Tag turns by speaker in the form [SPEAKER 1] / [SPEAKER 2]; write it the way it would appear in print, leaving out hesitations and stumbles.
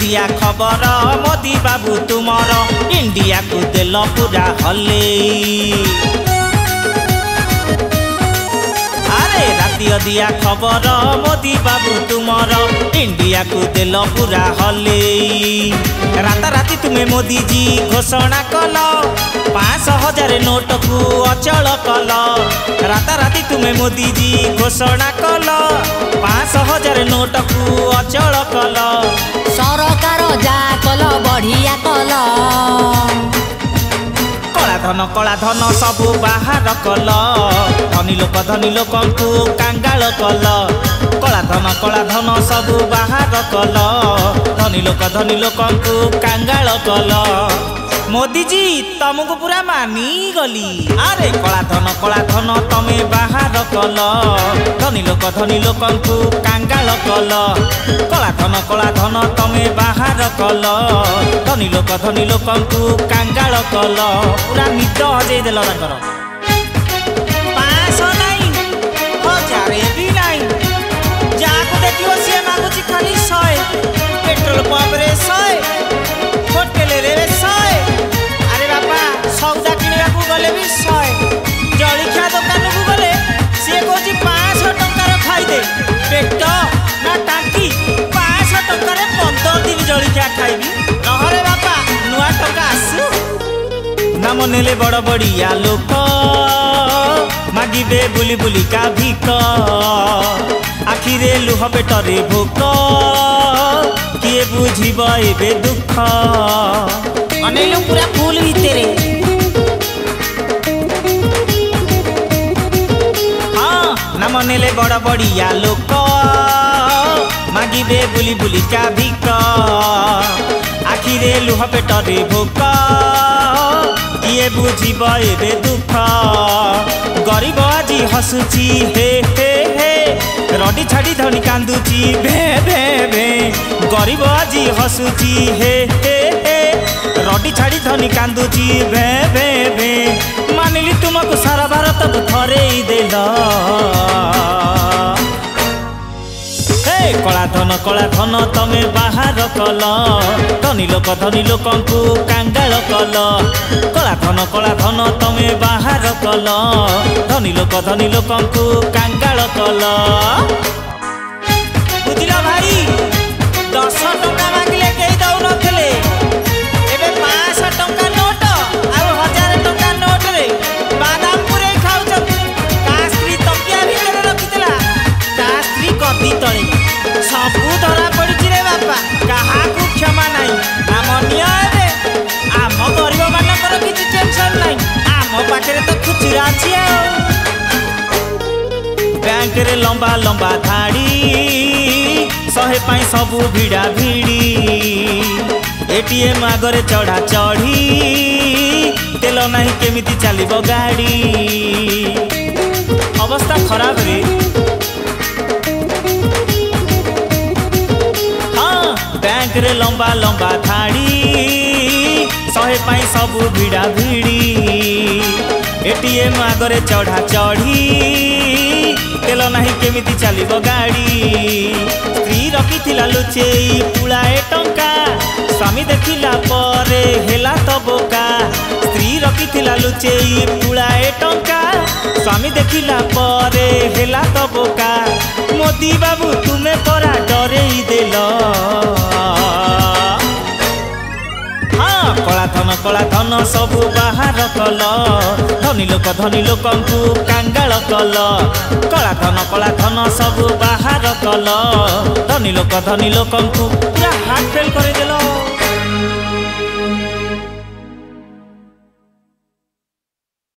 [SPEAKER 1] दिया खबर मोदी बाबू तुमर इंडिया को देल पूरा हले। अरे राति दिया खबर मोदी बाबू तुमर इंडिया को देल पूरा हले। राताराति तुम्हें मोदी जी घोषणा कल 5,000 नोट को अचल कल। राताराति तुम्हें मोदी जी घोषणा कल 5,000 नोट को अचल कल।
[SPEAKER 2] सरकार जा कल बढ़िया कल।
[SPEAKER 1] कला धन सबू बाहर कल। धनी लोक को कांगाल कल। कला धन सबू बाहर कल। धनी लोक को कांगाल कल। मोदी जी तुमको पूरा मानी गली। अरे कला धन तमे बाहर कल। धनी लोक को कांगाल कल। कला धन तमे बाहर कल। धनी लोक को कांगाल कल। पूरा निद हजे देल। 500 नहीं 1000 भी नहीं। जाको देखियो सी मागुची खाली 100। पेट्रोल पंप रे 100। होटेल रे 100। अरे बापा सौदा किणवा को गले भी 100। जलिखिया दुकान को गले सी कहूँ 500 टंकार खाईदे। पेट ना टांकी 500 टंकार 15 दिन जलिखिया खाइबी। नहरे बापा नुआ टंका आसु। नाम नेले बड़ बड़िया लोक मागिबे बुली बुली का भिक। आखिरे लुह पेटरे भोक किए बुझीब एबे दुख। अनेलो पूरा फूल भितरे। हाँ नाम नेले बड़ बड़िया लोक मागिबे बुली बुली का भिक। आखिरे लुह पेटरे भोक किए बुझीब एबे दुख। गरीब आजी हसुची हे हे हे। रडी छाड़ी धनी कांदुची भे भे भे। गरीब आजी हसुची हे हे हे। रडी छाड़ी धनी कांदुची भे भे भे। मानिली तुमको सारा भारत को थरे ही देल। कला धन तमे बाहर कल। धनी लोक को कांगाल कल। कला धन तमे बाहर कल। धनी लोक को कांगाल कल। बुझल भाई 10 टंका मांगले कहीं दौ नथिले। एबे 500 टंका नोट आ 1000 टंका नोट रे बादाम पुरे खाउछ। का स्त्री तकिया भीतर रखितला। का स्त्री कदी तळे सबू धरा पड़ी रे बापा। कहा क्षमा नहीं। आम निये आम गरीब मानकर किसी टेंशन नहीं। आम पाखे तो खुचरा अच्छी। बैंक रे लंबा लंबा धाड़ी 100 पाई सबू भिड़ा भिड़ी। एटीएम आगरे चढ़ा चढ़ी तेल नहीं केमिति चलिबो गाड़ी। अवस्था खराब रे। बैंक रे लंबा लंबा धाड़ी 100 पाई सबू भिड़ा भिड़ी। एटीएम आगरे चढ़ा चढ़ी तेल नहीं केमिति चलिबो गाड़ी। स्त्री रखिथिला लुचेई पुलाए टंका स्वामी देखिला परे हेला तो बोका। स्त्री रखिथिला लुचेई पुलाए टंका स्वामी देखिला परे हेला तो बोका। मोदी बाबू तुम्हें परा डरे ही देल। हाँ कला धन सबू बाहर कल। धनी लोक को कांगाल कल। कला धन सबू बाहर कल। धनी लोक को पूरा हाथ फेल कर देल।